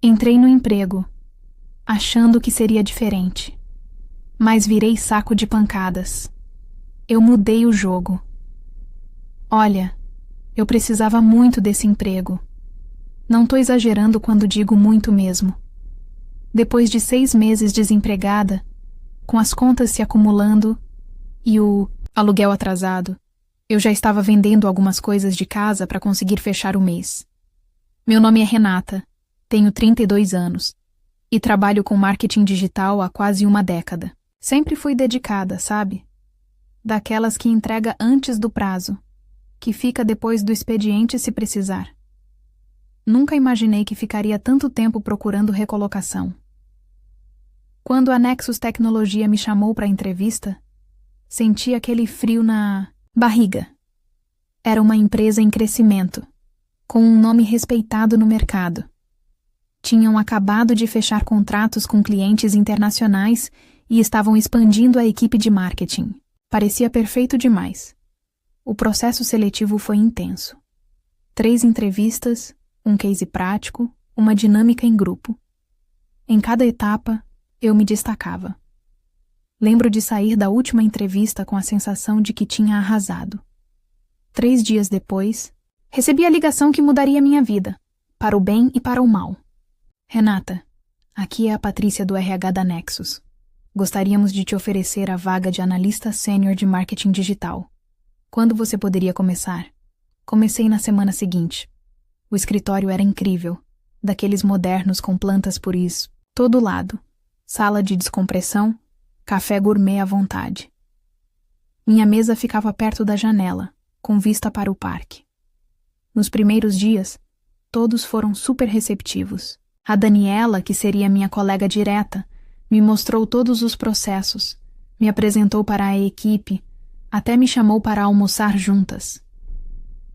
Entrei no emprego, achando que seria diferente, mas virei saco de pancadas. Eu mudei o jogo. Olha, eu precisava muito desse emprego. Não tô exagerando quando digo muito mesmo. Depois de 6 meses desempregada, com as contas se acumulando e o aluguel atrasado, eu já estava vendendo algumas coisas de casa para conseguir fechar o mês. Meu nome é Renata, tenho 32 anos e trabalho com marketing digital há quase uma década. Sempre fui dedicada, sabe? Daquelas que entrega antes do prazo, que fica depois do expediente se precisar. Nunca imaginei que ficaria tanto tempo procurando recolocação. Quando a Nexus Tecnologia me chamou para a entrevista, senti aquele frio na barriga. Era uma empresa em crescimento, com um nome respeitado no mercado. Tinham acabado de fechar contratos com clientes internacionais e estavam expandindo a equipe de marketing. Parecia perfeito demais. O processo seletivo foi intenso. 3 entrevistas, um case prático, uma dinâmica em grupo. Em cada etapa, eu me destacava. Lembro de sair da última entrevista com a sensação de que tinha arrasado. 3 dias depois, recebi a ligação que mudaria minha vida, para o bem e para o mal. Renata, aqui é a Patrícia do RH da Nexus. Gostaríamos de te oferecer a vaga de analista sênior de marketing digital. Quando você poderia começar? Comecei na semana seguinte. O escritório era incrível, daqueles modernos com plantas puris, todo lado, sala de descompressão, café gourmet à vontade. Minha mesa ficava perto da janela, com vista para o parque. Nos primeiros dias, todos foram super receptivos. A Daniela, que seria minha colega direta, me mostrou todos os processos, me apresentou para a equipe, até me chamou para almoçar juntas.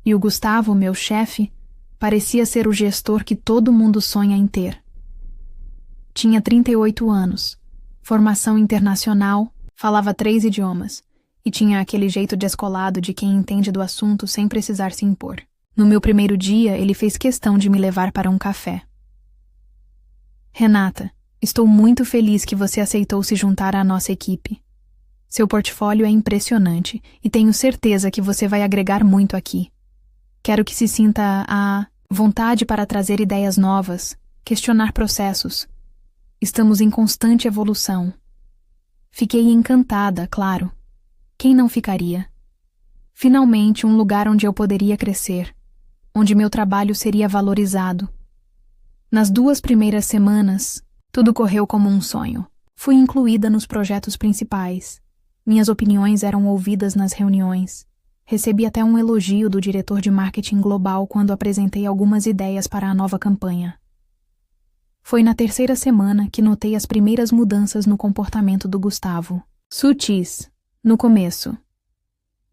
E o Gustavo, meu chefe, parecia ser o gestor que todo mundo sonha em ter. Tinha 38 anos, formação internacional, falava 3 idiomas e tinha aquele jeito descolado de quem entende do assunto sem precisar se impor. No meu primeiro dia, ele fez questão de me levar para um café. Renata, estou muito feliz que você aceitou se juntar à nossa equipe. Seu portfólio é impressionante e tenho certeza que você vai agregar muito aqui. Quero que se sinta à vontade para trazer ideias novas, questionar processos. Estamos em constante evolução. Fiquei encantada, claro. Quem não ficaria? Finalmente um lugar onde eu poderia crescer, onde meu trabalho seria valorizado. Nas 2 primeiras semanas, tudo correu como um sonho. Fui incluída nos projetos principais. Minhas opiniões eram ouvidas nas reuniões. Recebi até um elogio do diretor de marketing global quando apresentei algumas ideias para a nova campanha. Foi na 3ª semana que notei as primeiras mudanças no comportamento do Gustavo. Sutis, no começo.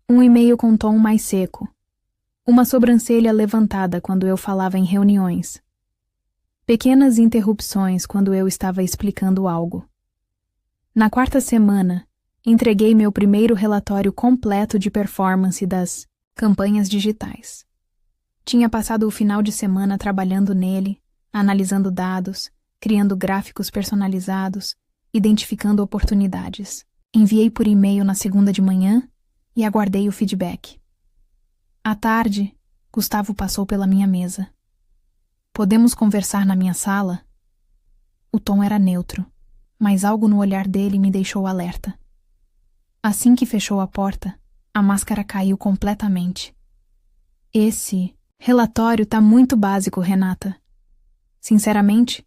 Um e-mail com tom mais seco. Uma sobrancelha levantada quando eu falava em reuniões. Pequenas interrupções quando eu estava explicando algo. Na 4ª semana, entreguei meu primeiro relatório completo de performance das campanhas digitais. Tinha passado o final de semana trabalhando nele, analisando dados, criando gráficos personalizados, identificando oportunidades. Enviei por e-mail na 2ª de manhã e aguardei o feedback. À tarde, Gustavo passou pela minha mesa. Podemos conversar na minha sala? O tom era neutro, mas algo no olhar dele me deixou alerta. Assim que fechou a porta, a máscara caiu completamente. Esse relatório tá muito básico, Renata. Sinceramente,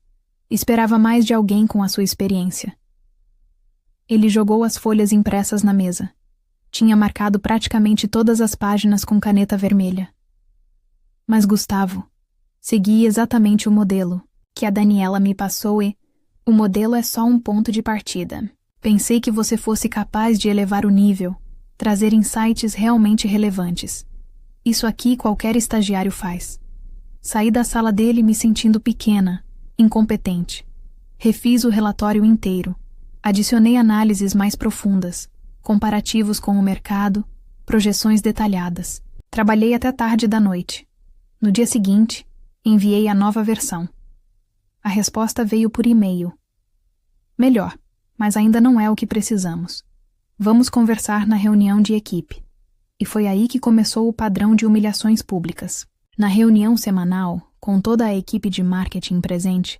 esperava mais de alguém com a sua experiência. Ele jogou as folhas impressas na mesa. Tinha marcado praticamente todas as páginas com caneta vermelha. Mas Gustavo, segui exatamente o modelo que a Daniela me passou e o modelo é só um ponto de partida. Pensei que você fosse capaz de elevar o nível, trazer insights realmente relevantes. Isso aqui qualquer estagiário faz. Saí da sala dele me sentindo pequena, incompetente. Refiz o relatório inteiro. Adicionei análises mais profundas, comparativos com o mercado, projeções detalhadas. Trabalhei até tarde da noite. No dia seguinte, enviei a nova versão. A resposta veio por e-mail. Melhor, mas ainda não é o que precisamos. Vamos conversar na reunião de equipe. E foi aí que começou o padrão de humilhações públicas. Na reunião semanal, com toda a equipe de marketing presente,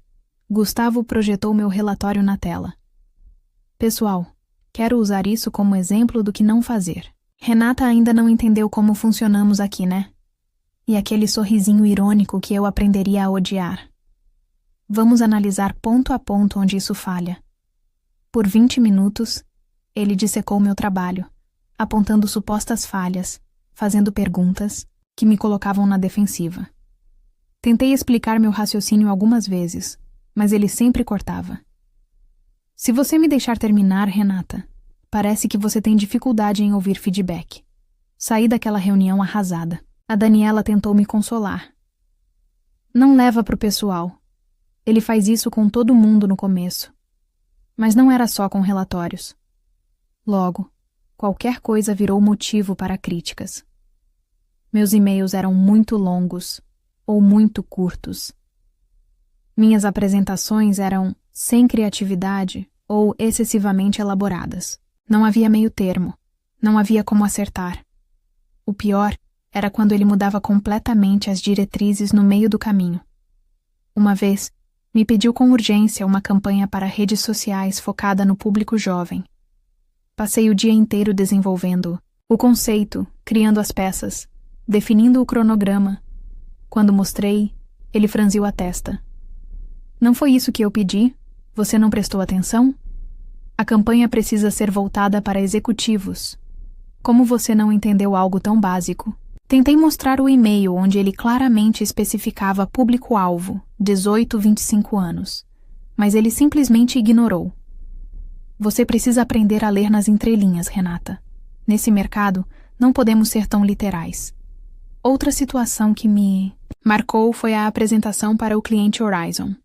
Gustavo projetou meu relatório na tela. Pessoal, quero usar isso como exemplo do que não fazer. Renata ainda não entendeu como funcionamos aqui, né? E aquele sorrisinho irônico que eu aprenderia a odiar. Vamos analisar ponto a ponto onde isso falha. Por 20 minutos, ele dissecou meu trabalho, apontando supostas falhas, fazendo perguntas que me colocavam na defensiva. Tentei explicar meu raciocínio algumas vezes, mas ele sempre cortava. Se você me deixar terminar, Renata, parece que você tem dificuldade em ouvir feedback. Saí daquela reunião arrasada. A Daniela tentou me consolar. Não leva pro pessoal. Ele faz isso com todo mundo no começo. Mas não era só com relatórios. Logo, qualquer coisa virou motivo para críticas. Meus e-mails eram muito longos ou muito curtos. Minhas apresentações eram sem criatividade ou excessivamente elaboradas. Não havia meio termo. Não havia como acertar. O pior era quando ele mudava completamente as diretrizes no meio do caminho. Uma vez, me pediu com urgência uma campanha para redes sociais focada no público jovem. Passei o dia inteiro desenvolvendo o conceito, criando as peças, definindo o cronograma. Quando mostrei, ele franziu a testa. Não foi isso que eu pedi? Você não prestou atenção? A campanha precisa ser voltada para executivos. Como você não entendeu algo tão básico? Tentei mostrar o e-mail onde ele claramente especificava público-alvo, 18-25 anos, mas ele simplesmente ignorou. Você precisa aprender a ler nas entrelinhas, Renata. Nesse mercado, não podemos ser tão literais. Outra situação que me marcou foi a apresentação para o cliente Horizon.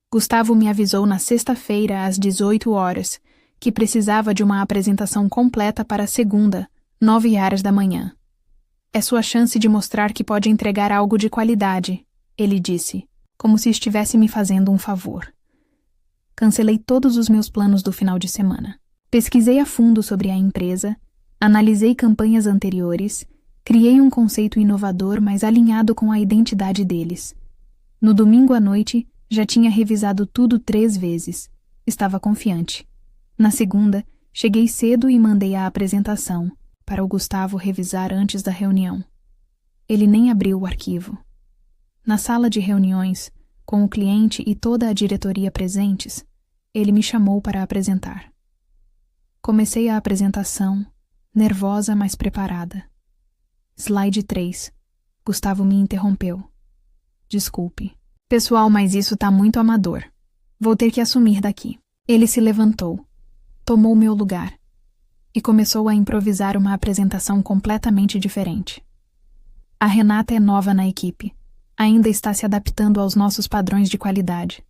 Gustavo me avisou na sexta-feira, às 18 horas, que precisava de uma apresentação completa para segunda, 9h da manhã. É sua chance de mostrar que pode entregar algo de qualidade, ele disse, como se estivesse me fazendo um favor. Cancelei todos os meus planos do final de semana. Pesquisei a fundo sobre a empresa, analisei campanhas anteriores, criei um conceito inovador, mas alinhado com a identidade deles. No domingo à noite, já tinha revisado tudo 3 vezes. Estava confiante. Na segunda, cheguei cedo e mandei a apresentação, para o Gustavo revisar antes da reunião. Ele nem abriu o arquivo. Na sala de reuniões, com o cliente e toda a diretoria presentes, ele me chamou para apresentar. Comecei a apresentação, nervosa, mas preparada. Slide 3. Gustavo me interrompeu. Desculpe. Pessoal, mas isso tá muito amador. Vou ter que assumir daqui. Ele se levantou, tomou meu lugar e começou a improvisar uma apresentação completamente diferente. A Renata é nova na equipe. Ainda está se adaptando aos nossos padrões de qualidade.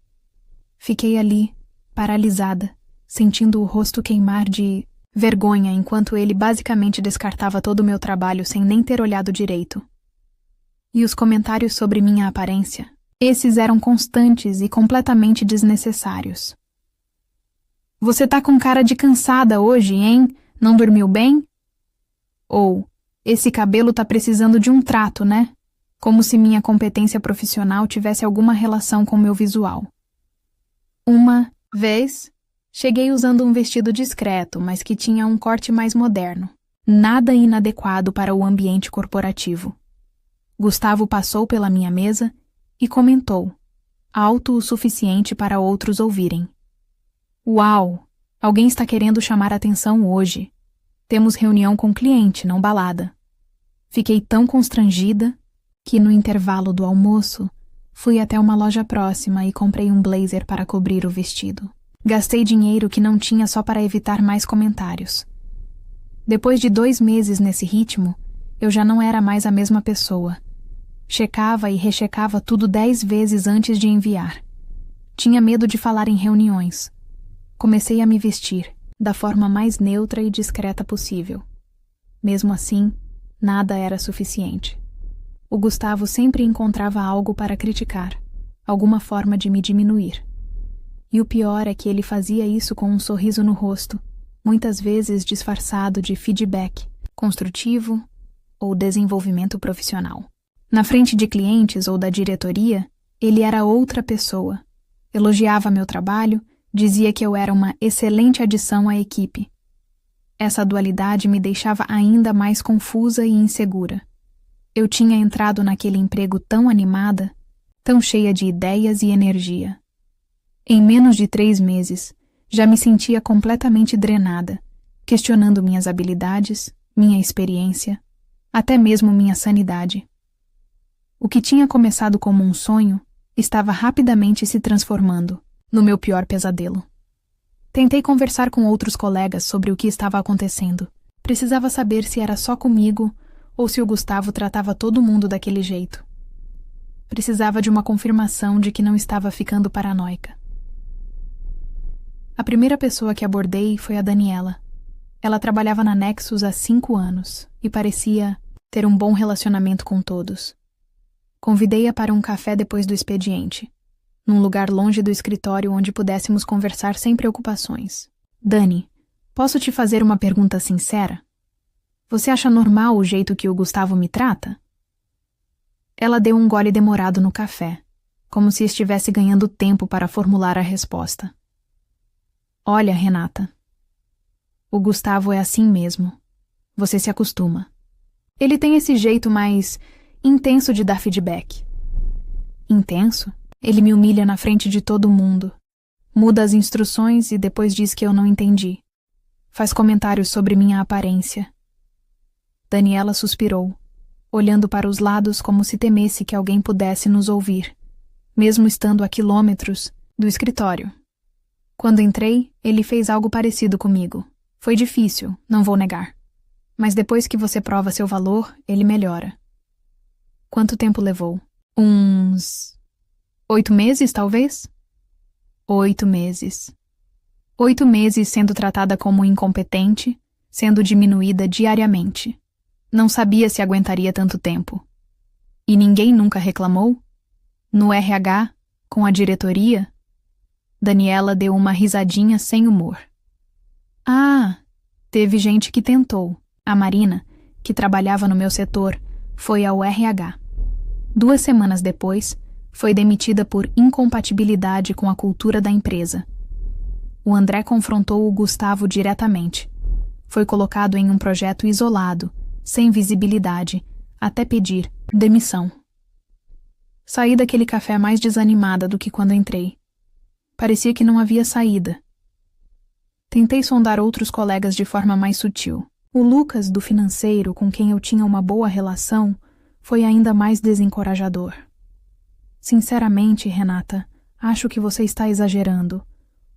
Fiquei ali, paralisada, sentindo o rosto queimar de vergonha enquanto ele basicamente descartava todo o meu trabalho sem nem ter olhado direito. E os comentários sobre minha aparência, esses eram constantes e completamente desnecessários. Você tá com cara de cansada hoje, hein? Não dormiu bem? Ou, esse cabelo tá precisando de um trato, né? Como se minha competência profissional tivesse alguma relação com meu visual. Uma vez, cheguei usando um vestido discreto, mas que tinha um corte mais moderno. Nada inadequado para o ambiente corporativo. Gustavo passou pela minha mesa e comentou, alto o suficiente para outros ouvirem. Uau! Alguém está querendo chamar atenção hoje. Temos reunião com cliente, não balada. Fiquei tão constrangida que no intervalo do almoço fui até uma loja próxima e comprei um blazer para cobrir o vestido. Gastei dinheiro que não tinha só para evitar mais comentários. Depois de 2 meses nesse ritmo, eu já não era mais a mesma pessoa. Checava e rechecava tudo 10 vezes antes de enviar. Tinha medo de falar em reuniões. Comecei a me vestir da forma mais neutra e discreta possível. Mesmo assim, nada era suficiente. O Gustavo sempre encontrava algo para criticar, alguma forma de me diminuir. E o pior é que ele fazia isso com um sorriso no rosto, muitas vezes disfarçado de feedback, construtivo ou desenvolvimento profissional. Na frente de clientes ou da diretoria, ele era outra pessoa. Elogiava meu trabalho, dizia que eu era uma excelente adição à equipe. Essa dualidade me deixava ainda mais confusa e insegura. Eu tinha entrado naquele emprego tão animada, tão cheia de ideias e energia. Em menos de 3 meses, já me sentia completamente drenada, questionando minhas habilidades, minha experiência, até mesmo minha sanidade. O que tinha começado como um sonho estava rapidamente se transformando no meu pior pesadelo. Tentei conversar com outros colegas sobre o que estava acontecendo. Precisava saber se era só comigo ou se o Gustavo tratava todo mundo daquele jeito. Precisava de uma confirmação de que não estava ficando paranoica. A primeira pessoa que abordei foi a Daniela. Ela trabalhava na Nexus há 5 anos e parecia ter um bom relacionamento com todos. Convidei-a para um café depois do expediente, num lugar longe do escritório onde pudéssemos conversar sem preocupações. Dani, posso te fazer uma pergunta sincera? Você acha normal o jeito que o Gustavo me trata? Ela deu um gole demorado no café, como se estivesse ganhando tempo para formular a resposta. Olha, Renata, o Gustavo é assim mesmo. Você se acostuma. Ele tem esse jeito mais intenso de dar feedback. Intenso? Ele me humilha na frente de todo mundo. Muda as instruções e depois diz que eu não entendi. Faz comentários sobre minha aparência. Daniela suspirou, olhando para os lados como se temesse que alguém pudesse nos ouvir, mesmo estando a quilômetros do escritório. Quando entrei, ele fez algo parecido comigo. Foi difícil, não vou negar. Mas depois que você prova seu valor, ele melhora. Quanto tempo levou? Uns 8 meses, talvez? 8 meses. 8 meses sendo tratada como incompetente, sendo diminuída diariamente. Não sabia se aguentaria tanto tempo. E ninguém nunca reclamou? No RH, com a diretoria? Daniela deu uma risadinha sem humor. Ah, teve gente que tentou. A Marina, que trabalhava no meu setor, foi ao RH. 2 semanas depois, foi demitida por incompatibilidade com a cultura da empresa. O André confrontou o Gustavo diretamente. Foi colocado em um projeto isolado, sem visibilidade, até pedir demissão. Saí daquele café mais desanimada do que quando entrei. Parecia que não havia saída. Tentei sondar outros colegas de forma mais sutil. O Lucas, do financeiro, com quem eu tinha uma boa relação, foi ainda mais desencorajador. Sinceramente, Renata, acho que você está exagerando.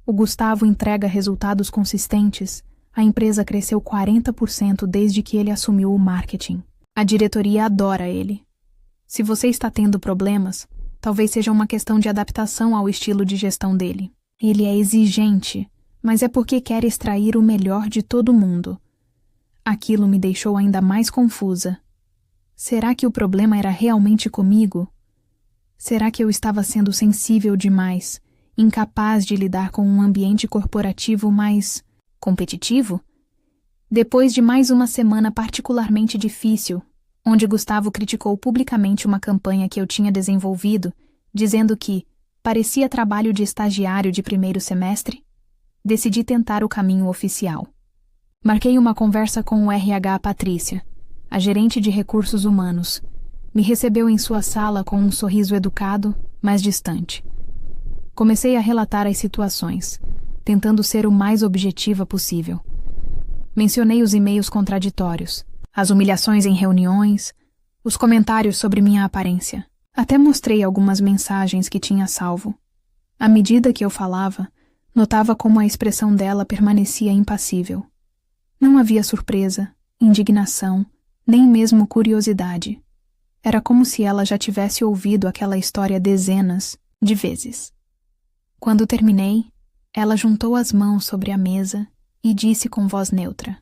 O Gustavo entrega resultados consistentes. A empresa cresceu 40% desde que ele assumiu o marketing. A diretoria adora ele. Se você está tendo problemas, talvez seja uma questão de adaptação ao estilo de gestão dele. Ele é exigente, mas é porque quer extrair o melhor de todo mundo. Aquilo me deixou ainda mais confusa. Será que o problema era realmente comigo? Será que eu estava sendo sensível demais, incapaz de lidar com um ambiente corporativo mais competitivo? Depois de mais uma semana particularmente difícil, onde Gustavo criticou publicamente uma campanha que eu tinha desenvolvido, dizendo que parecia trabalho de estagiário de 1º semestre, decidi tentar o caminho oficial. Marquei uma conversa com o RH Patrícia, a gerente de recursos humanos. Me recebeu em sua sala com um sorriso educado, mas distante. Comecei a relatar as situações, tentando ser o mais objetiva possível. Mencionei os e-mails contraditórios, as humilhações em reuniões, os comentários sobre minha aparência. Até mostrei algumas mensagens que tinha salvo. À medida que eu falava, notava como a expressão dela permanecia impassível. Não havia surpresa, indignação, nem mesmo curiosidade. Era como se ela já tivesse ouvido aquela história dezenas de vezes. Quando terminei, ela juntou as mãos sobre a mesa e disse com voz neutra: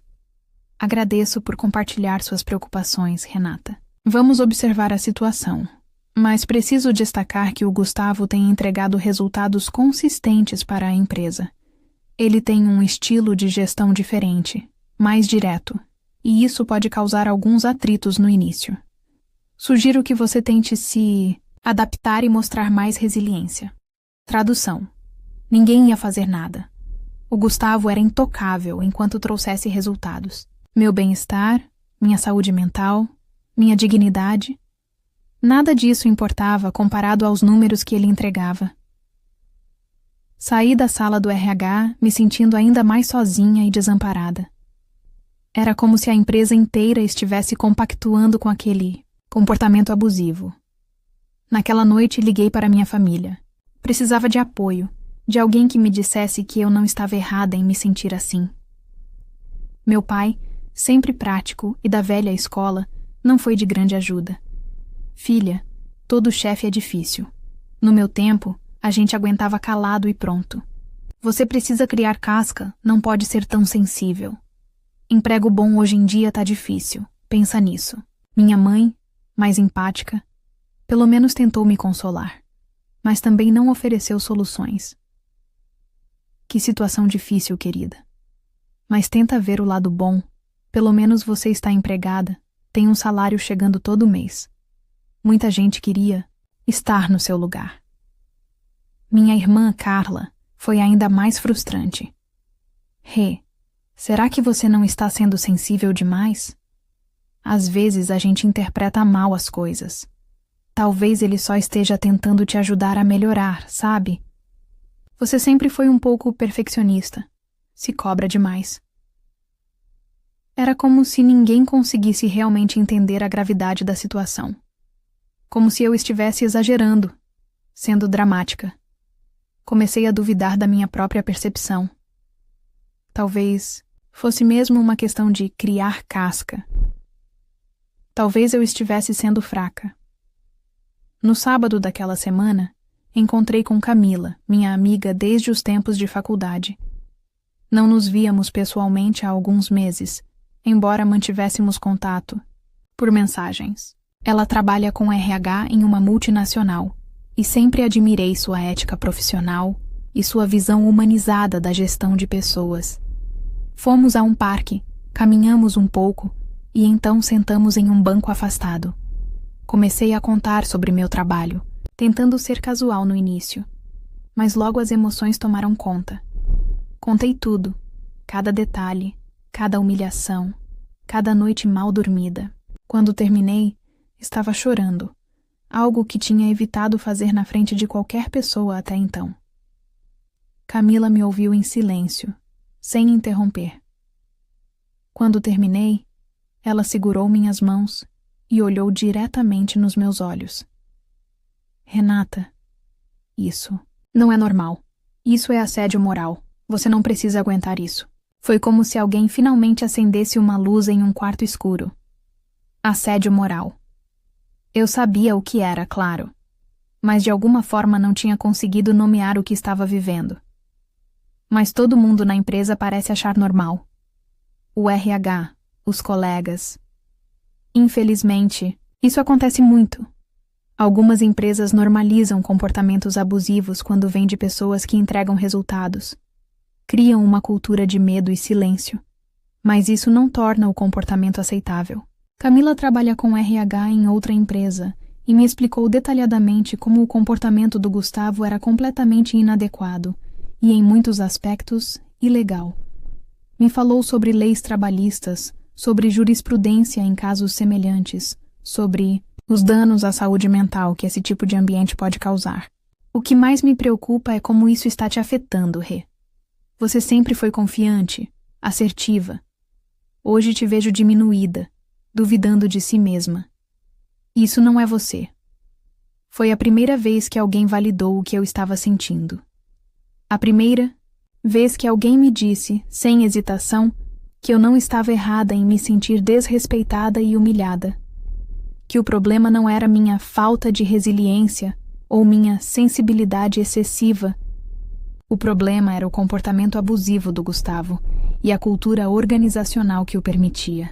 "Agradeço por compartilhar suas preocupações, Renata. Vamos observar a situação. Mas preciso destacar que o Gustavo tem entregado resultados consistentes para a empresa. Ele tem um estilo de gestão diferente, mais direto, e isso pode causar alguns atritos no início. Sugiro que você tente se adaptar e mostrar mais resiliência. Tradução. Ninguém ia fazer nada. O Gustavo era intocável enquanto trouxesse resultados. Meu bem-estar, minha saúde mental, minha dignidade. Nada disso importava comparado aos números que ele entregava. Saí da sala do RH me sentindo ainda mais sozinha e desamparada. Era como se a empresa inteira estivesse compactuando com aquele comportamento abusivo. Naquela noite liguei para minha família. Precisava de apoio, de alguém que me dissesse que eu não estava errada em me sentir assim. Meu pai, sempre prático e da velha escola, não foi de grande ajuda. Filha, todo chefe é difícil. No meu tempo, a gente aguentava calado e pronto. Você precisa criar casca, não pode ser tão sensível. Emprego bom hoje em dia tá difícil, pensa nisso. Minha mãe, mais empática, pelo menos tentou me consolar, mas também não ofereceu soluções. Que situação difícil, querida. Mas tenta ver o lado bom. Pelo menos você está empregada, tem um salário chegando todo mês. Muita gente queria estar no seu lugar. Minha irmã, Carla, foi ainda mais frustrante. Rê, será que você não está sendo sensível demais? Às vezes a gente interpreta mal as coisas. Talvez ele só esteja tentando te ajudar a melhorar, sabe? Você sempre foi um pouco perfeccionista. Se cobra demais. Era como se ninguém conseguisse realmente entender a gravidade da situação. Como se eu estivesse exagerando, sendo dramática. Comecei a duvidar da minha própria percepção. Talvez fosse mesmo uma questão de criar casca. Talvez eu estivesse sendo fraca. No sábado daquela semana, encontrei com Camila, minha amiga desde os tempos de faculdade. Não nos víamos pessoalmente há alguns meses, embora mantivéssemos contato por mensagens. Ela trabalha com RH em uma multinacional e sempre admirei sua ética profissional e sua visão humanizada da gestão de pessoas. Fomos a um parque, caminhamos um pouco e então sentamos em um banco afastado. Comecei a contar sobre meu trabalho, tentando ser casual no início, mas logo as emoções tomaram conta. Contei tudo, cada detalhe, cada humilhação, cada noite mal dormida. Quando terminei, estava chorando, algo que tinha evitado fazer na frente de qualquer pessoa até então. Camila me ouviu em silêncio, sem interromper. Quando terminei, ela segurou minhas mãos e olhou diretamente nos meus olhos. Renata, isso não é normal. Isso é assédio moral. Você não precisa aguentar isso. Foi como se alguém finalmente acendesse uma luz em um quarto escuro. Assédio moral. Eu sabia o que era, claro, mas de alguma forma não tinha conseguido nomear o que estava vivendo. Mas todo mundo na empresa parece achar normal. O RH, os colegas. Infelizmente, isso acontece muito. Algumas empresas normalizam comportamentos abusivos quando vêm de pessoas que entregam resultados. Criam uma cultura de medo e silêncio. Mas isso não torna o comportamento aceitável. Camila trabalha com RH em outra empresa e me explicou detalhadamente como o comportamento do Gustavo era completamente inadequado e, em muitos aspectos, ilegal. Me falou sobre leis trabalhistas, sobre jurisprudência em casos semelhantes, sobre os danos à saúde mental que esse tipo de ambiente pode causar. O que mais me preocupa é como isso está te afetando, Rê. Você sempre foi confiante, assertiva. Hoje te vejo diminuída, duvidando de si mesma. Isso não é você. Foi a primeira vez que alguém validou o que eu estava sentindo. A primeira vez que alguém me disse, sem hesitação, que eu não estava errada em me sentir desrespeitada e humilhada. Que o problema não era minha falta de resiliência ou minha sensibilidade excessiva. O problema era o comportamento abusivo do Gustavo e a cultura organizacional que o permitia.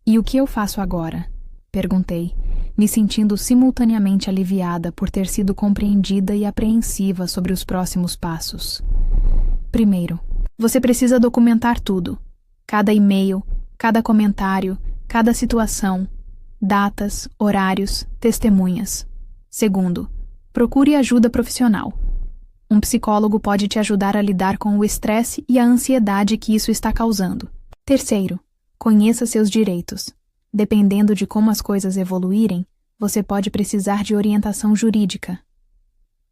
E o que eu faço agora? Perguntei, me sentindo simultaneamente aliviada por ter sido compreendida e apreensiva sobre os próximos passos. Primeiro, você precisa documentar tudo. Cada e-mail, cada comentário, cada situação, datas, horários, testemunhas. Segundo, procure ajuda profissional. Um psicólogo pode te ajudar a lidar com o estresse e a ansiedade que isso está causando. Terceiro, conheça seus direitos. Dependendo de como as coisas evoluírem, você pode precisar de orientação jurídica.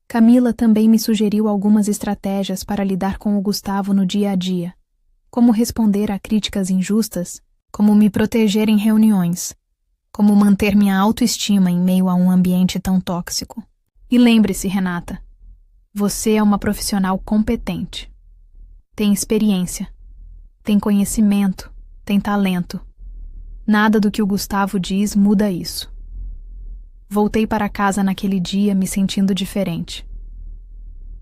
Camila também me sugeriu algumas estratégias para lidar com o Gustavo no dia a dia. Como responder a críticas injustas, como me proteger em reuniões, como manter minha autoestima em meio a um ambiente tão tóxico. E lembre-se, Renata, você é uma profissional competente. Tem experiência, tem conhecimento, tem talento. Nada do que o Gustavo diz muda isso. Voltei para casa naquele dia me sentindo diferente.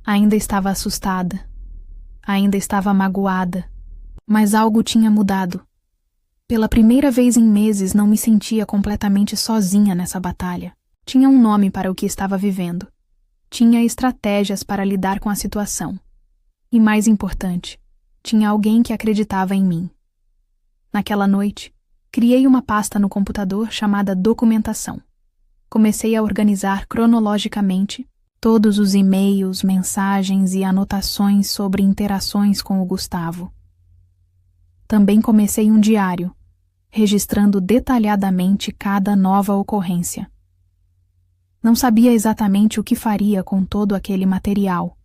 Ainda estava assustada, ainda estava magoada, mas algo tinha mudado. Pela primeira vez em meses não me sentia completamente sozinha nessa batalha. Tinha um nome para o que estava vivendo. Tinha estratégias para lidar com a situação. E mais importante, tinha alguém que acreditava em mim. Naquela noite, criei uma pasta no computador chamada Documentação. Comecei a organizar cronologicamente todos os e-mails, mensagens e anotações sobre interações com o Gustavo. Também comecei um diário, registrando detalhadamente cada nova ocorrência. Não sabia exatamente o que faria com todo aquele material,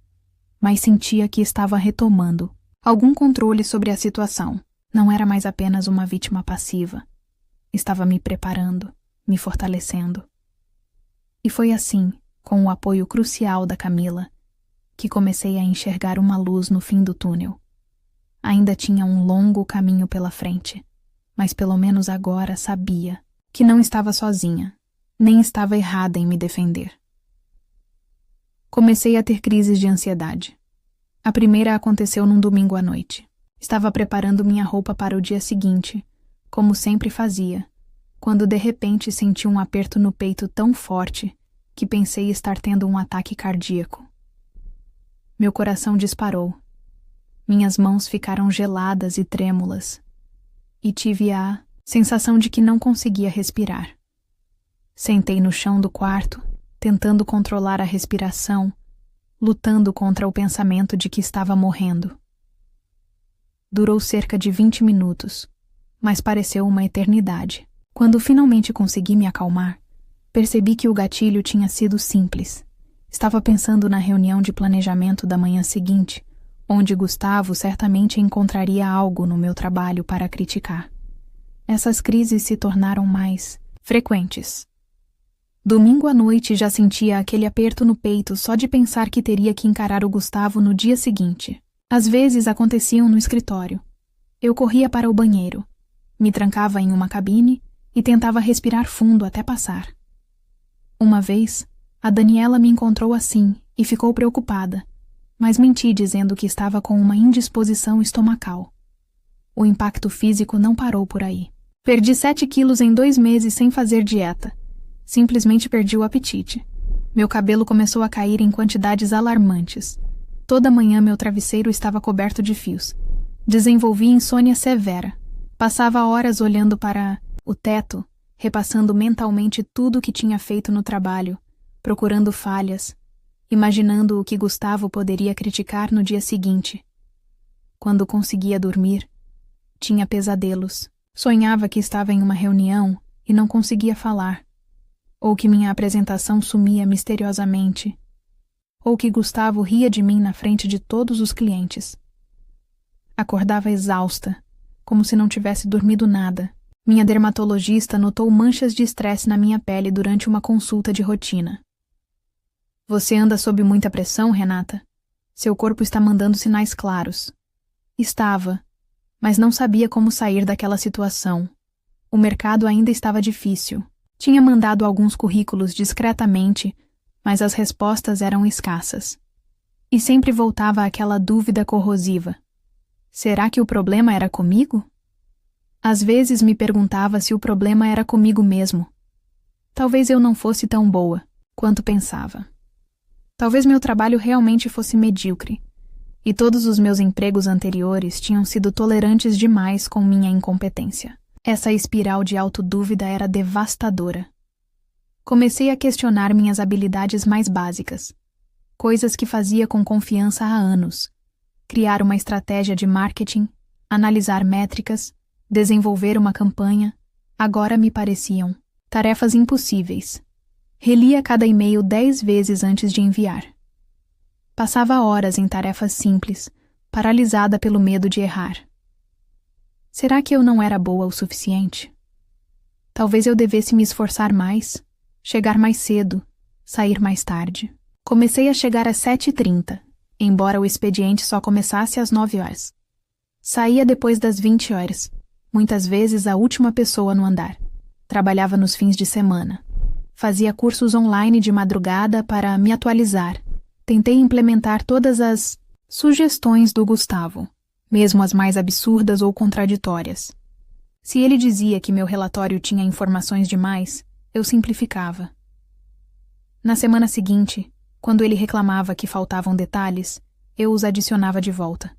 mas sentia que estava retomando algum controle sobre a situação. Não era mais apenas uma vítima passiva. Estava me preparando, me fortalecendo. E foi assim, com o apoio crucial da Camila, que comecei a enxergar uma luz no fim do túnel. Ainda tinha um longo caminho pela frente, mas pelo menos agora sabia que não estava sozinha, nem estava errada em me defender. Comecei a ter crises de ansiedade. A primeira aconteceu num domingo à noite. Estava preparando minha roupa para o dia seguinte, como sempre fazia, quando de repente senti um aperto no peito tão forte que pensei estar tendo um ataque cardíaco. Meu coração disparou. Minhas mãos ficaram geladas e trêmulas, e tive a sensação de que não conseguia respirar. Sentei no chão do quarto, tentando controlar a respiração, lutando contra o pensamento de que estava morrendo. Durou cerca de 20 minutos, mas pareceu uma eternidade. Quando finalmente consegui me acalmar, percebi que o gatilho tinha sido simples. Estava pensando na reunião de planejamento da manhã seguinte, onde Gustavo certamente encontraria algo no meu trabalho para criticar. Essas crises se tornaram mais frequentes. Domingo à noite já sentia aquele aperto no peito só de pensar que teria que encarar o Gustavo no dia seguinte. Às vezes aconteciam no escritório. Eu corria para o banheiro, me trancava em uma cabine e tentava respirar fundo até passar. Uma vez, a Daniela me encontrou assim e ficou preocupada, mas menti dizendo que estava com uma indisposição estomacal. O impacto físico não parou por aí. Perdi 7 quilos em 2 meses sem fazer dieta. Simplesmente perdi o apetite. Meu cabelo começou a cair em quantidades alarmantes. Toda manhã meu travesseiro estava coberto de fios. Desenvolvi insônia severa. Passava horas olhando para o teto, repassando mentalmente tudo o que tinha feito no trabalho, procurando falhas, imaginando o que Gustavo poderia criticar no dia seguinte. Quando conseguia dormir, tinha pesadelos. Sonhava que estava em uma reunião e não conseguia falar, ou que minha apresentação sumia misteriosamente, ou que Gustavo ria de mim na frente de todos os clientes. Acordava exausta, como se não tivesse dormido nada. Minha dermatologista notou manchas de estresse na minha pele durante uma consulta de rotina. Você anda sob muita pressão, Renata? Seu corpo está mandando sinais claros. Estava, mas não sabia como sair daquela situação. O mercado ainda estava difícil. Tinha mandado alguns currículos discretamente, mas as respostas eram escassas. E sempre voltava aquela dúvida corrosiva. Será que o problema era comigo? Às vezes me perguntava se o problema era comigo mesmo. Talvez eu não fosse tão boa quanto pensava. Talvez meu trabalho realmente fosse medíocre, e todos os meus empregos anteriores tinham sido tolerantes demais com minha incompetência. Essa espiral de autodúvida era devastadora. Comecei a questionar minhas habilidades mais básicas, coisas que fazia com confiança há anos. Criar uma estratégia de marketing, analisar métricas, desenvolver uma campanha, agora me pareciam tarefas impossíveis. Relia cada e-mail 10 vezes antes de enviar. Passava horas em tarefas simples, paralisada pelo medo de errar. Será que eu não era boa o suficiente? Talvez eu devesse me esforçar mais, chegar mais cedo, sair mais tarde. Comecei a chegar às 7h30, embora o expediente só começasse às 9 horas. Saía depois das 20 horas, muitas vezes a última pessoa no andar. Trabalhava nos fins de semana. Fazia cursos online de madrugada para me atualizar. Tentei implementar todas as sugestões do Gustavo, mesmo as mais absurdas ou contraditórias. Se ele dizia que meu relatório tinha informações demais, eu simplificava. Na semana seguinte, quando ele reclamava que faltavam detalhes, eu os adicionava de volta.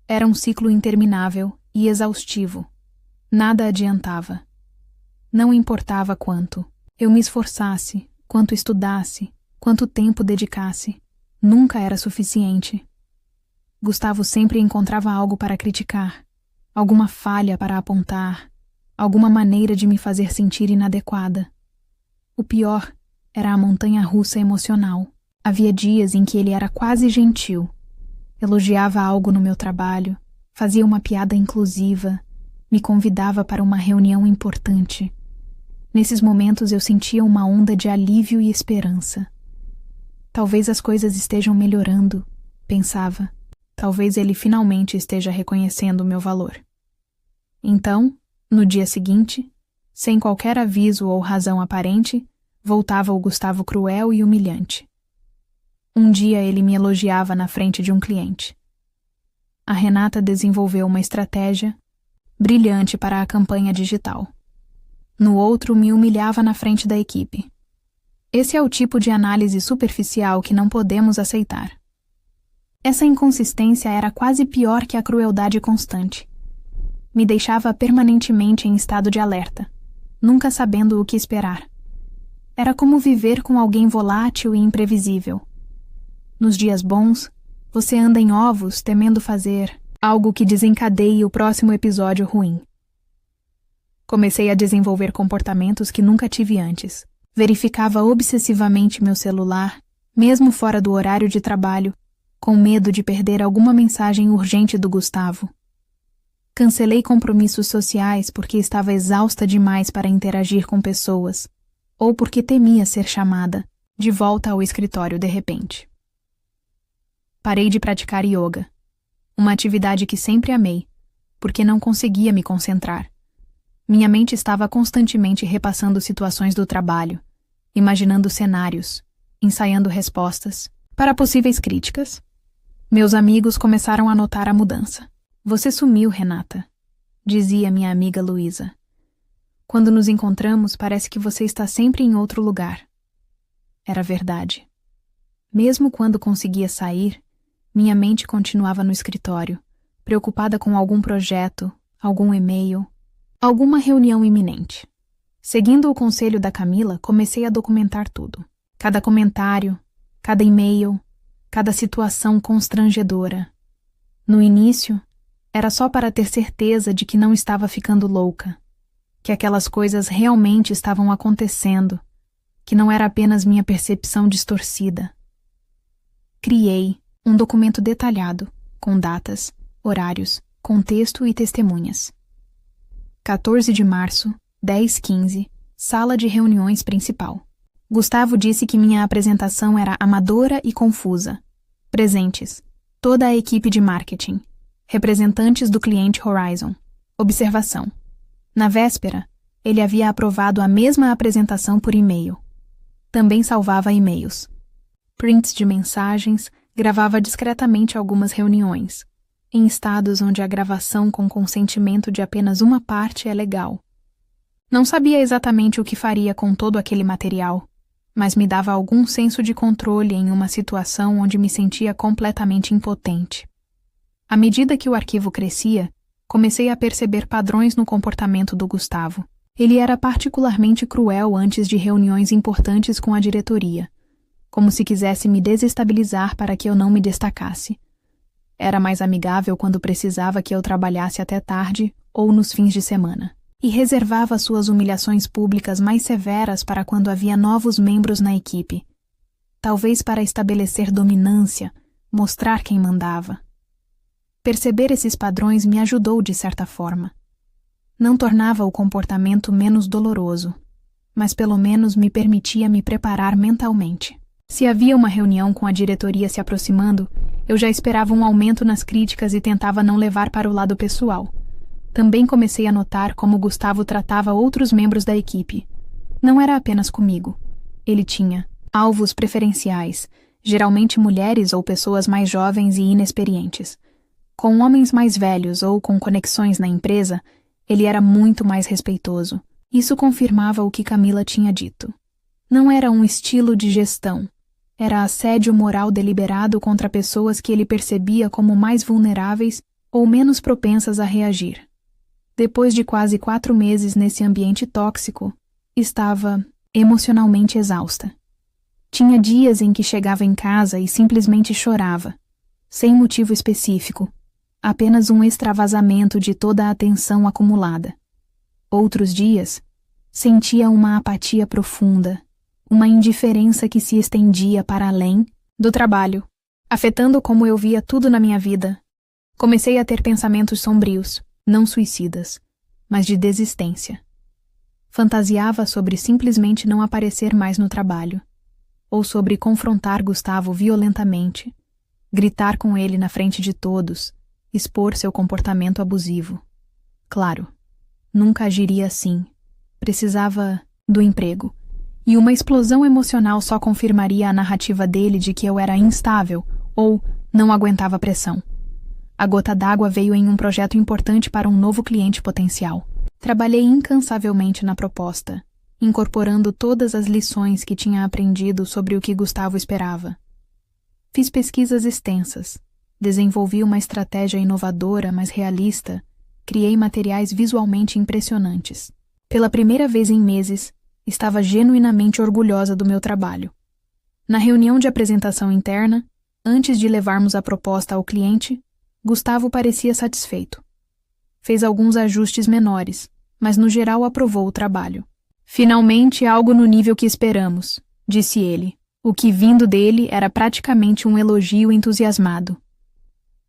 Era um ciclo interminável e exaustivo. Nada adiantava. Não importava quanto eu me esforçasse, quanto estudasse, quanto tempo dedicasse, nunca era suficiente. Gustavo sempre encontrava algo para criticar, alguma falha para apontar, alguma maneira de me fazer sentir inadequada. O pior era a montanha-russa emocional. Havia dias em que ele era quase gentil. Elogiava algo no meu trabalho, fazia uma piada inclusiva, me convidava para uma reunião importante. Nesses momentos eu sentia uma onda de alívio e esperança. Talvez as coisas estejam melhorando, pensava. Talvez ele finalmente esteja reconhecendo o meu valor. Então, no dia seguinte, sem qualquer aviso ou razão aparente, voltava o Gustavo cruel e humilhante. Um dia ele me elogiava na frente de um cliente. A Renata desenvolveu uma estratégia brilhante para a campanha digital. No outro, me humilhava na frente da equipe. Esse é o tipo de análise superficial que não podemos aceitar. Essa inconsistência era quase pior que a crueldade constante. Me deixava permanentemente em estado de alerta, nunca sabendo o que esperar. Era como viver com alguém volátil e imprevisível. Nos dias bons, você anda em ovos temendo fazer algo que desencadeie o próximo episódio ruim. Comecei a desenvolver comportamentos que nunca tive antes. Verificava obsessivamente meu celular, mesmo fora do horário de trabalho, com medo de perder alguma mensagem urgente do Gustavo. Cancelei compromissos sociais porque estava exausta demais para interagir com pessoas, ou porque temia ser chamada de volta ao escritório de repente. Parei de praticar yoga, uma atividade que sempre amei, porque não conseguia me concentrar. Minha mente estava constantemente repassando situações do trabalho, imaginando cenários, ensaiando respostas para possíveis críticas. Meus amigos começaram a notar a mudança. "Você sumiu, Renata", dizia minha amiga Luísa. "Quando nos encontramos, parece que você está sempre em outro lugar." Era verdade. Mesmo quando conseguia sair, minha mente continuava no escritório, preocupada com algum projeto, algum e-mail, alguma reunião iminente. Seguindo o conselho da Camila, comecei a documentar tudo. Cada comentário, cada e-mail, cada situação constrangedora. No início, era só para ter certeza de que não estava ficando louca, que aquelas coisas realmente estavam acontecendo, que não era apenas minha percepção distorcida. Criei um documento detalhado, com datas, horários, contexto e testemunhas. 14 de março, 10h15, sala de reuniões principal. Gustavo disse que minha apresentação era amadora e confusa. Presentes: toda a equipe de marketing, representantes do cliente Horizon. Observação: na véspera, ele havia aprovado a mesma apresentação por e-mail. Também salvava e-mails. Prints de mensagens, gravava discretamente algumas reuniões, em estados onde a gravação com consentimento de apenas uma parte é legal. Não sabia exatamente o que faria com todo aquele material, mas me dava algum senso de controle em uma situação onde me sentia completamente impotente. À medida que o arquivo crescia, comecei a perceber padrões no comportamento do Gustavo. Ele era particularmente cruel antes de reuniões importantes com a diretoria, como se quisesse me desestabilizar para que eu não me destacasse. Era mais amigável quando precisava que eu trabalhasse até tarde ou nos fins de semana. E reservava suas humilhações públicas mais severas para quando havia novos membros na equipe. Talvez para estabelecer dominância, mostrar quem mandava. Perceber esses padrões me ajudou de certa forma. Não tornava o comportamento menos doloroso, mas pelo menos me permitia me preparar mentalmente. Se havia uma reunião com a diretoria se aproximando, eu já esperava um aumento nas críticas e tentava não levar para o lado pessoal. Também comecei a notar como Gustavo tratava outros membros da equipe. Não era apenas comigo. Ele tinha alvos preferenciais, geralmente mulheres ou pessoas mais jovens e inexperientes. Com homens mais velhos ou com conexões na empresa, ele era muito mais respeitoso. Isso confirmava o que Camila tinha dito. Não era um estilo de gestão. Era assédio moral deliberado contra pessoas que ele percebia como mais vulneráveis ou menos propensas a reagir. Depois de quase 4 meses nesse ambiente tóxico, estava emocionalmente exausta. Tinha dias em que chegava em casa e simplesmente chorava, sem motivo específico, apenas um extravasamento de toda a tensão acumulada. Outros dias, sentia uma apatia profunda, uma indiferença que se estendia para além do trabalho, afetando como eu via tudo na minha vida. Comecei a ter pensamentos sombrios, não suicidas, mas de desistência. Fantasiava sobre simplesmente não aparecer mais no trabalho, ou sobre confrontar Gustavo violentamente, gritar com ele na frente de todos, expor seu comportamento abusivo. Claro, nunca agiria assim. Precisava do emprego, e uma explosão emocional só confirmaria a narrativa dele de que eu era instável ou não aguentava pressão. A gota d'água veio em um projeto importante para um novo cliente potencial. Trabalhei incansavelmente na proposta, incorporando todas as lições que tinha aprendido sobre o que Gustavo esperava. Fiz pesquisas extensas, desenvolvi uma estratégia inovadora, mas realista, criei materiais visualmente impressionantes. Pela primeira vez em meses, estava genuinamente orgulhosa do meu trabalho. Na reunião de apresentação interna, antes de levarmos a proposta ao cliente, Gustavo parecia satisfeito. Fez alguns ajustes menores, mas no geral aprovou o trabalho. Finalmente algo no nível que esperamos, disse ele, o que vindo dele era praticamente um elogio entusiasmado.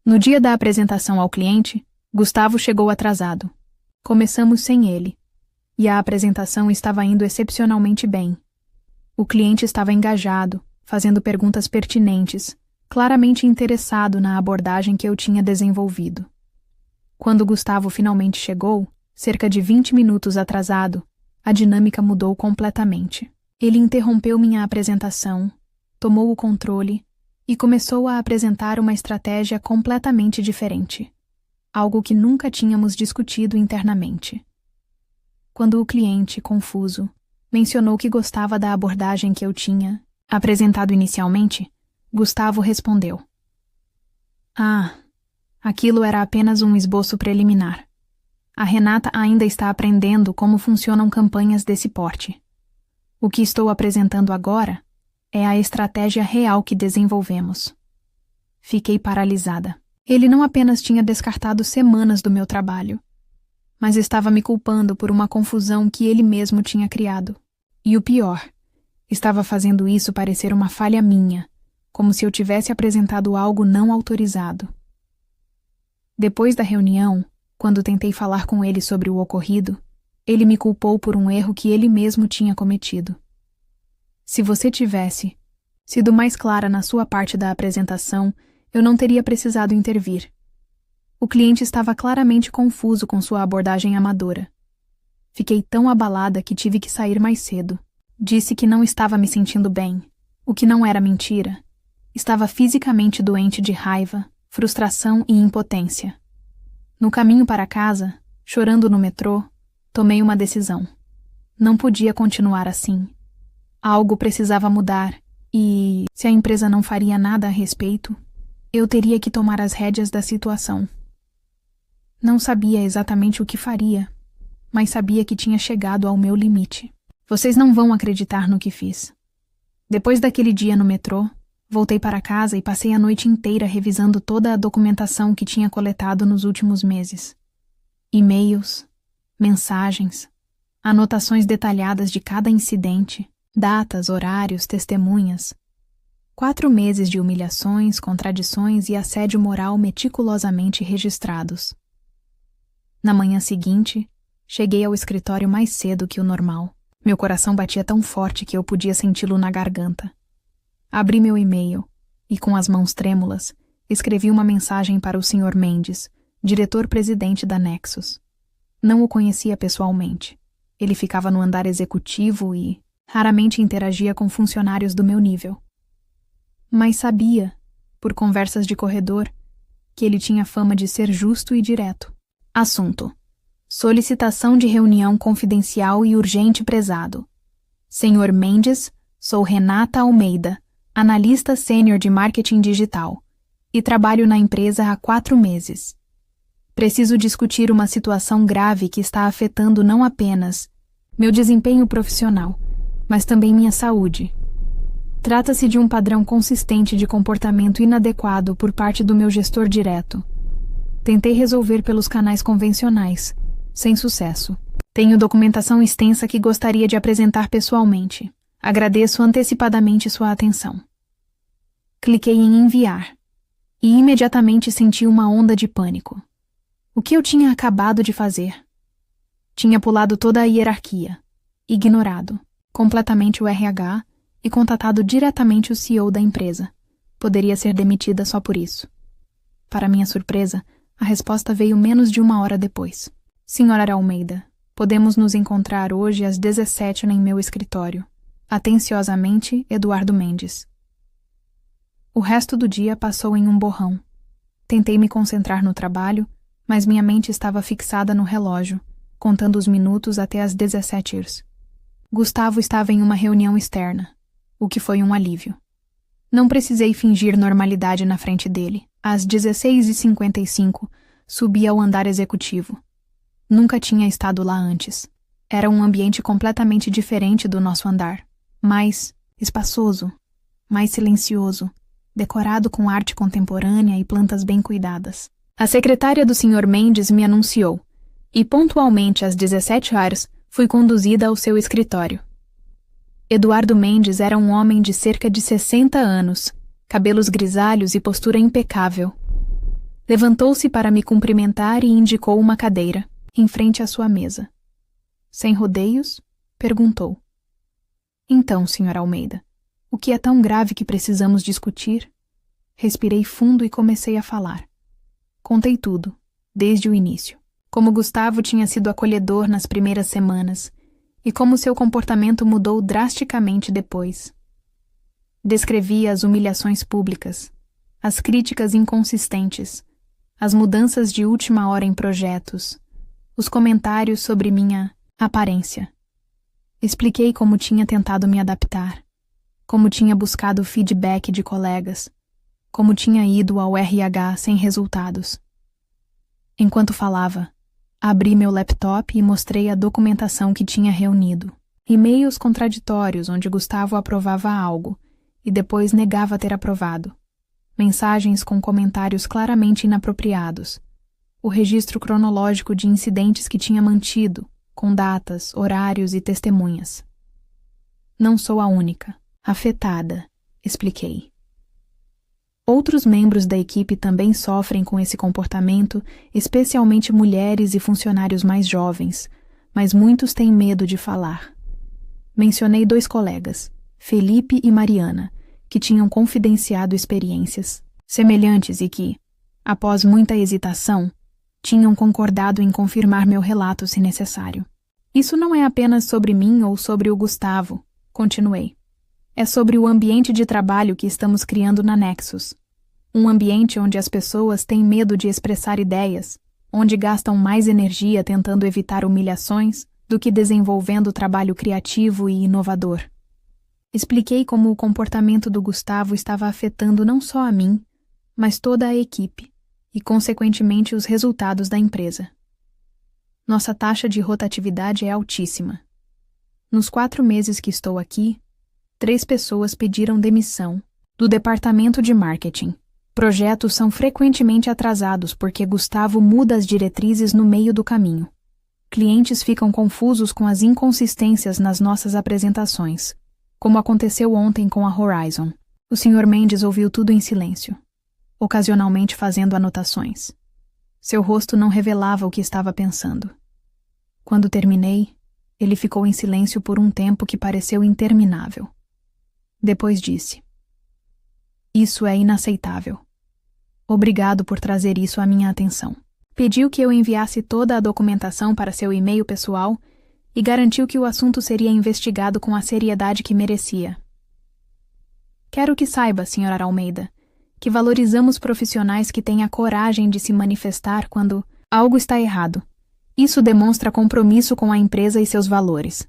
No dia da apresentação ao cliente, Gustavo chegou atrasado. Começamos sem ele, e a apresentação estava indo excepcionalmente bem. O cliente estava engajado, fazendo perguntas pertinentes, claramente interessado na abordagem que eu tinha desenvolvido. Quando Gustavo finalmente chegou, cerca de 20 minutos atrasado, a dinâmica mudou completamente. Ele interrompeu minha apresentação, tomou o controle e começou a apresentar uma estratégia completamente diferente, algo que nunca tínhamos discutido internamente. Quando o cliente, confuso, mencionou que gostava da abordagem que eu tinha apresentado inicialmente, Gustavo respondeu: "Ah, aquilo era apenas um esboço preliminar. A Renata ainda está aprendendo como funcionam campanhas desse porte. O que estou apresentando agora é a estratégia real que desenvolvemos." Fiquei paralisada. Ele não apenas tinha descartado semanas do meu trabalho, mas estava me culpando por uma confusão que ele mesmo tinha criado. E o pior, estava fazendo isso parecer uma falha minha, como se eu tivesse apresentado algo não autorizado. Depois da reunião, quando tentei falar com ele sobre o ocorrido, ele me culpou por um erro que ele mesmo tinha cometido. Se você tivesse sido mais clara na sua parte da apresentação, eu não teria precisado intervir. O cliente estava claramente confuso com sua abordagem amadora. Fiquei tão abalada que tive que sair mais cedo. Disse que não estava me sentindo bem, o que não era mentira. Estava fisicamente doente de raiva, frustração e impotência. No caminho para casa, chorando no metrô, tomei uma decisão. Não podia continuar assim. Algo precisava mudar e, se a empresa não faria nada a respeito, eu teria que tomar as rédeas da situação. Não sabia exatamente o que faria, mas sabia que tinha chegado ao meu limite. Vocês não vão acreditar no que fiz. Depois daquele dia no metrô, voltei para casa e passei a noite inteira revisando toda a documentação que tinha coletado nos últimos meses. E-mails, mensagens, anotações detalhadas de cada incidente, datas, horários, testemunhas. 4 meses de humilhações, contradições e assédio moral meticulosamente registrados. Na manhã seguinte, cheguei ao escritório mais cedo que o normal. Meu coração batia tão forte que eu podia senti-lo na garganta. Abri meu e-mail e, com as mãos trêmulas, escrevi uma mensagem para o Sr. Mendes, diretor-presidente da Nexus. Não o conhecia pessoalmente. Ele ficava no andar executivo e raramente interagia com funcionários do meu nível. Mas sabia, por conversas de corredor, que ele tinha fama de ser justo e direto. Assunto: solicitação de reunião confidencial e urgente prezado. Senhor Mendes, sou Renata Almeida, analista sênior de marketing digital, e trabalho na empresa há 4 meses. Preciso discutir uma situação grave que está afetando não apenas meu desempenho profissional, mas também minha saúde. Trata-se de um padrão consistente de comportamento inadequado por parte do meu gestor direto. Tentei resolver pelos canais convencionais, sem sucesso. Tenho documentação extensa que gostaria de apresentar pessoalmente. Agradeço antecipadamente sua atenção. Cliquei em enviar e imediatamente senti uma onda de pânico. O que eu tinha acabado de fazer? Tinha pulado toda a hierarquia, ignorado completamente o RH e contatado diretamente o CEO da empresa. Poderia ser demitida só por isso. Para minha surpresa, a resposta veio menos de 1 hora depois. Senhora Almeida, podemos nos encontrar hoje às 17 em meu escritório. Atenciosamente, Eduardo Mendes. O resto do dia passou em um borrão. Tentei me concentrar no trabalho, mas minha mente estava fixada no relógio, contando os minutos até as 17h. Gustavo estava em uma reunião externa, o que foi um alívio. Não precisei fingir normalidade na frente dele. Às 16h55, subi ao andar executivo. Nunca tinha estado lá antes. Era um ambiente completamente diferente do nosso andar. Mais espaçoso, mais silencioso, decorado com arte contemporânea e plantas bem cuidadas. A secretária do Sr. Mendes me anunciou, e pontualmente às 17h fui conduzida ao seu escritório. Eduardo Mendes era um homem de cerca de 60 anos, cabelos grisalhos e postura impecável. Levantou-se para me cumprimentar e indicou uma cadeira, em frente à sua mesa. Sem rodeios, perguntou: Então, Sr. Almeida, o que é tão grave que precisamos discutir? Respirei fundo e comecei a falar. Contei tudo, desde o início. Como Gustavo tinha sido acolhedor nas primeiras semanas e como seu comportamento mudou drasticamente depois. Descrevi as humilhações públicas, as críticas inconsistentes, as mudanças de última hora em projetos, os comentários sobre minha aparência. Expliquei como tinha tentado me adaptar, como tinha buscado feedback de colegas, como tinha ido ao RH sem resultados. Enquanto falava, abri meu laptop e mostrei a documentação que tinha reunido. E-mails contraditórios onde Gustavo aprovava algo e depois negava ter aprovado. Mensagens com comentários claramente inapropriados. O registro cronológico de incidentes que tinha mantido, com datas, horários e testemunhas. Não sou a única afetada, expliquei. Outros membros da equipe também sofrem com esse comportamento, especialmente mulheres e funcionários mais jovens, mas muitos têm medo de falar. Mencionei 2 colegas, Felipe e Mariana, que tinham confidenciado experiências semelhantes e que, após muita hesitação, tinham concordado em confirmar meu relato se necessário. Isso não é apenas sobre mim ou sobre o Gustavo, continuei. É sobre o ambiente de trabalho que estamos criando na Nexus. Um ambiente onde as pessoas têm medo de expressar ideias, onde gastam mais energia tentando evitar humilhações do que desenvolvendo trabalho criativo e inovador. Expliquei como o comportamento do Gustavo estava afetando não só a mim, mas toda a equipe e, consequentemente, os resultados da empresa. Nossa taxa de rotatividade é altíssima. Nos 4 meses que estou aqui, 3 pessoas pediram demissão do departamento de marketing. Projetos são frequentemente atrasados porque Gustavo muda as diretrizes no meio do caminho. Clientes ficam confusos com as inconsistências nas nossas apresentações, como aconteceu ontem com a Horizon. O Sr. Mendes ouviu tudo em silêncio, ocasionalmente fazendo anotações. Seu rosto não revelava o que estava pensando. Quando terminei, ele ficou em silêncio por um tempo que pareceu interminável. Depois disse: "Isso é inaceitável. Obrigado por trazer isso à minha atenção." Pediu que eu enviasse toda a documentação para seu e-mail pessoal e garantiu que o assunto seria investigado com a seriedade que merecia. "Quero que saiba, Sr. Almeida, que valorizamos profissionais que têm a coragem de se manifestar quando algo está errado. Isso demonstra compromisso com a empresa e seus valores.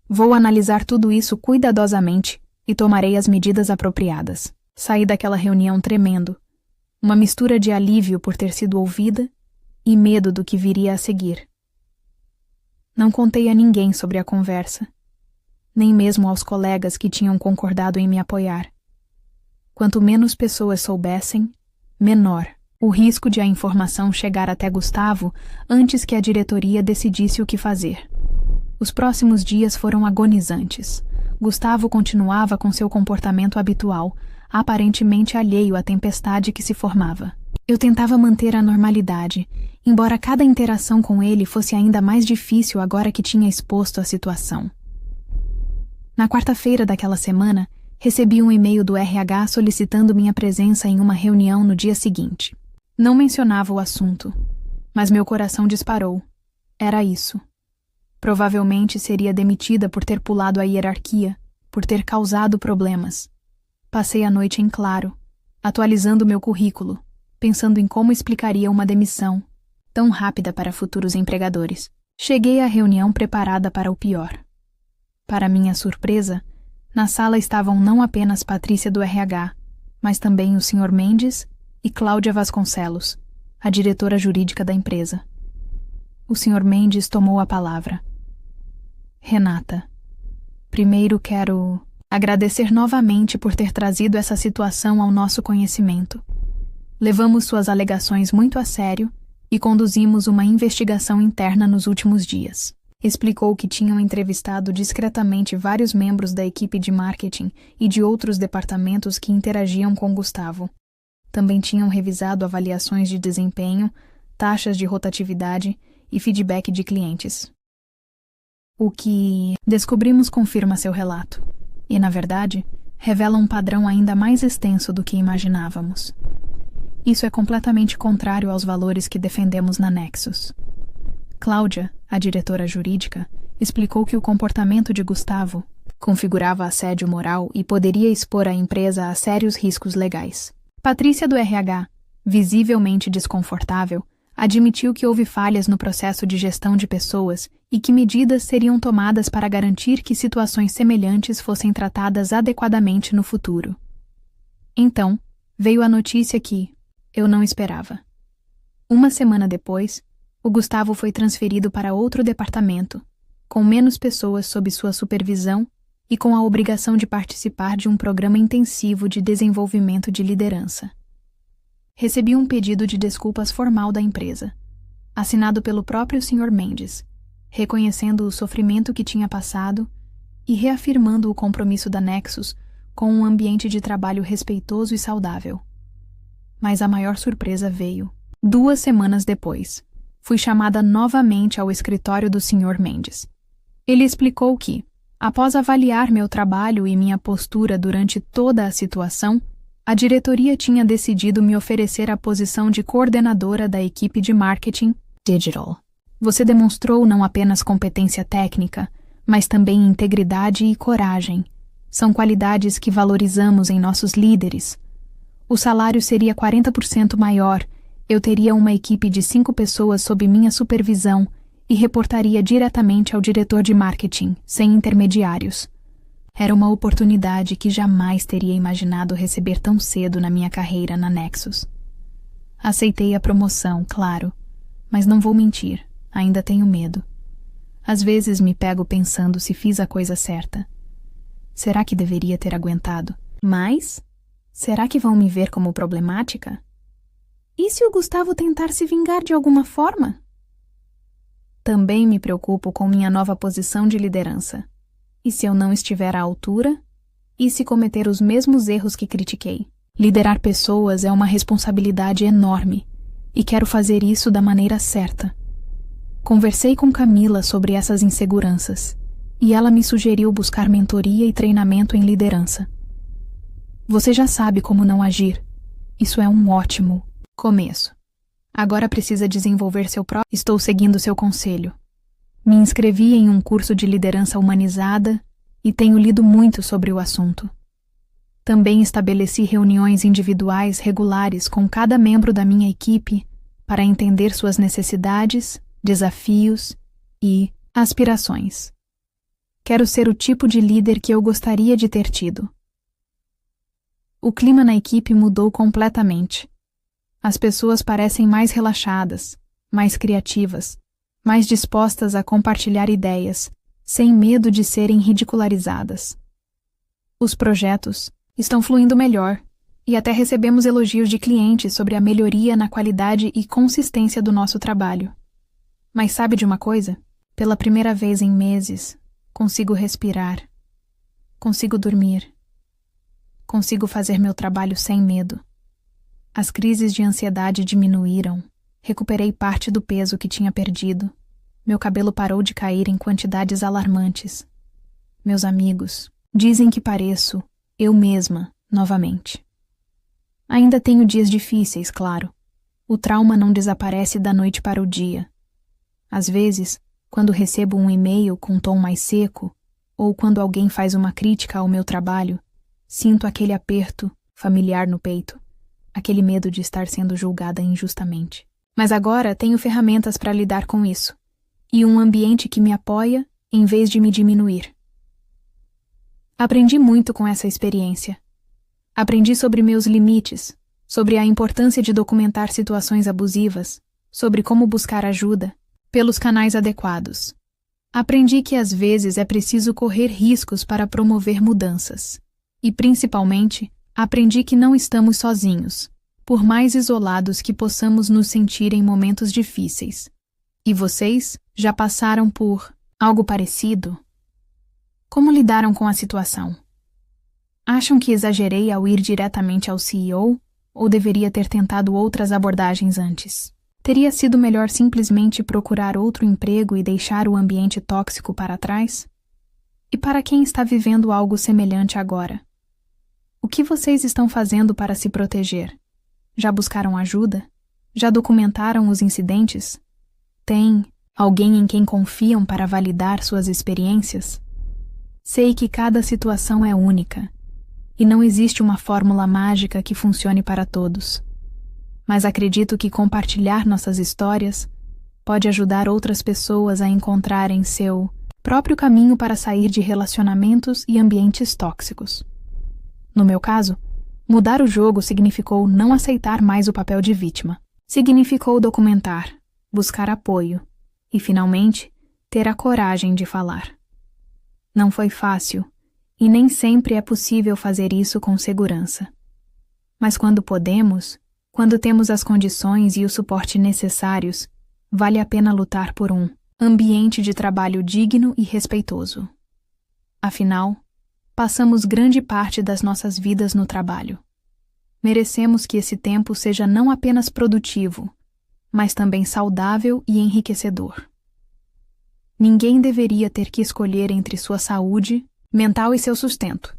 Vou analisar tudo isso cuidadosamente e tomarei as medidas apropriadas." Saí daquela reunião tremendo, uma mistura de alívio por ter sido ouvida e medo do que viria a seguir. Não contei a ninguém sobre a conversa, nem mesmo aos colegas que tinham concordado em me apoiar. Quanto menos pessoas soubessem, menor o risco de a informação chegar até Gustavo antes que a diretoria decidisse o que fazer. Os próximos dias foram agonizantes. Gustavo continuava com seu comportamento habitual, aparentemente alheio à tempestade que se formava. Eu tentava manter a normalidade, embora cada interação com ele fosse ainda mais difícil agora que tinha exposto a situação. Na quarta-feira daquela semana, recebi um e-mail do RH solicitando minha presença em uma reunião no dia seguinte. Não mencionava o assunto, mas meu coração disparou. Era isso. Provavelmente seria demitida por ter pulado a hierarquia, por ter causado problemas. Passei a noite em claro, atualizando meu currículo, pensando em como explicaria uma demissão tão rápida para futuros empregadores. Cheguei à reunião preparada para o pior. Para minha surpresa, na sala estavam não apenas Patrícia do RH, mas também o Sr. Mendes e Cláudia Vasconcelos, a diretora jurídica da empresa. O Sr. Mendes tomou a palavra. "Renata, primeiro quero agradecer novamente por ter trazido essa situação ao nosso conhecimento. Levamos suas alegações muito a sério e conduzimos uma investigação interna nos últimos dias." Explicou que tinham entrevistado discretamente vários membros da equipe de marketing e de outros departamentos que interagiam com Gustavo. Também tinham revisado avaliações de desempenho, taxas de rotatividade e feedback de clientes. O que descobrimos confirma seu relato e, na verdade, revela um padrão ainda mais extenso do que imaginávamos. Isso é completamente contrário aos valores que defendemos na Nexus. Cláudia, a diretora jurídica, explicou que o comportamento de Gustavo configurava assédio moral e poderia expor a empresa a sérios riscos legais. Patrícia do RH, visivelmente desconfortável, admitiu que houve falhas no processo de gestão de pessoas e que medidas seriam tomadas para garantir que situações semelhantes fossem tratadas adequadamente no futuro. Então, veio a notícia que eu não esperava. Uma semana depois, o Gustavo foi transferido para outro departamento, com menos pessoas sob sua supervisão e com a obrigação de participar de um programa intensivo de desenvolvimento de liderança. Recebi um pedido de desculpas formal da empresa, assinado pelo próprio Sr. Mendes, reconhecendo o sofrimento que tinha passado e reafirmando o compromisso da Nexus com um ambiente de trabalho respeitoso e saudável. Mas a maior surpresa veio 2 semanas depois. Fui chamada novamente ao escritório do Sr. Mendes. Ele explicou que, após avaliar meu trabalho e minha postura durante toda a situação, a diretoria tinha decidido me oferecer a posição de coordenadora da equipe de marketing digital. Você demonstrou não apenas competência técnica, mas também integridade e coragem. São qualidades que valorizamos em nossos líderes. O salário seria 40% maior. Eu teria uma equipe de 5 pessoas sob minha supervisão e reportaria diretamente ao diretor de marketing, sem intermediários. Era uma oportunidade que jamais teria imaginado receber tão cedo na minha carreira na Nexus. Aceitei a promoção, claro, mas não vou mentir, ainda tenho medo. Às vezes me pego pensando se fiz a coisa certa. Será que deveria ter aguentado? Mas, será que vão me ver como problemática? E se o Gustavo tentar se vingar de alguma forma? Também me preocupo com minha nova posição de liderança. E se eu não estiver à altura? E se cometer os mesmos erros que critiquei? Liderar pessoas é uma responsabilidade enorme, e quero fazer isso da maneira certa. Conversei com Camila sobre essas inseguranças, e ela me sugeriu buscar mentoria e treinamento em liderança. Você já sabe como não agir. Isso é um ótimo começo. Agora precisa desenvolver seu próprio. Estou seguindo seu conselho. Me inscrevi em um curso de liderança humanizada e tenho lido muito sobre o assunto. Também estabeleci reuniões individuais regulares com cada membro da minha equipe para entender suas necessidades, desafios e aspirações. Quero ser o tipo de líder que eu gostaria de ter tido. O clima na equipe mudou completamente. As pessoas parecem mais relaxadas, mais criativas, mais dispostas a compartilhar ideias, sem medo de serem ridicularizadas. Os projetos estão fluindo melhor e até recebemos elogios de clientes sobre a melhoria na qualidade e consistência do nosso trabalho. Mas sabe de uma coisa? Pela primeira vez em meses, consigo respirar, consigo dormir, consigo fazer meu trabalho sem medo. As crises de ansiedade diminuíram, recuperei parte do peso que tinha perdido, meu cabelo parou de cair em quantidades alarmantes. Meus amigos dizem que pareço eu mesma, novamente. Ainda tenho dias difíceis, claro. O trauma não desaparece da noite para o dia. Às vezes, quando recebo um e-mail com tom mais seco, ou quando alguém faz uma crítica ao meu trabalho, sinto aquele aperto familiar no peito, aquele medo de estar sendo julgada injustamente. Mas agora tenho ferramentas para lidar com isso, e um ambiente que me apoia em vez de me diminuir. Aprendi muito com essa experiência. Aprendi sobre meus limites, sobre a importância de documentar situações abusivas, sobre como buscar ajuda, pelos canais adequados. Aprendi que às vezes é preciso correr riscos para promover mudanças. E, principalmente, aprendi que não estamos sozinhos, por mais isolados que possamos nos sentir em momentos difíceis. E vocês já passaram por algo parecido? Como lidaram com a situação? Acham que exagerei ao ir diretamente ao CEO ou deveria ter tentado outras abordagens antes? Teria sido melhor simplesmente procurar outro emprego e deixar o ambiente tóxico para trás? E para quem está vivendo algo semelhante agora? O que vocês estão fazendo para se proteger? Já buscaram ajuda? Já documentaram os incidentes? Tem alguém em quem confiam para validar suas experiências? Sei que cada situação é única, e não existe uma fórmula mágica que funcione para todos. Mas acredito que compartilhar nossas histórias pode ajudar outras pessoas a encontrarem seu próprio caminho para sair de relacionamentos e ambientes tóxicos. No meu caso, mudar o jogo significou não aceitar mais o papel de vítima. Significou documentar, buscar apoio e, finalmente, ter a coragem de falar. Não foi fácil, e nem sempre é possível fazer isso com segurança. Mas quando podemos, quando temos as condições e o suporte necessários, vale a pena lutar por um ambiente de trabalho digno e respeitoso. Afinal, passamos grande parte das nossas vidas no trabalho. Merecemos que esse tempo seja não apenas produtivo, mas também saudável e enriquecedor. Ninguém deveria ter que escolher entre sua saúde mental e seu sustento.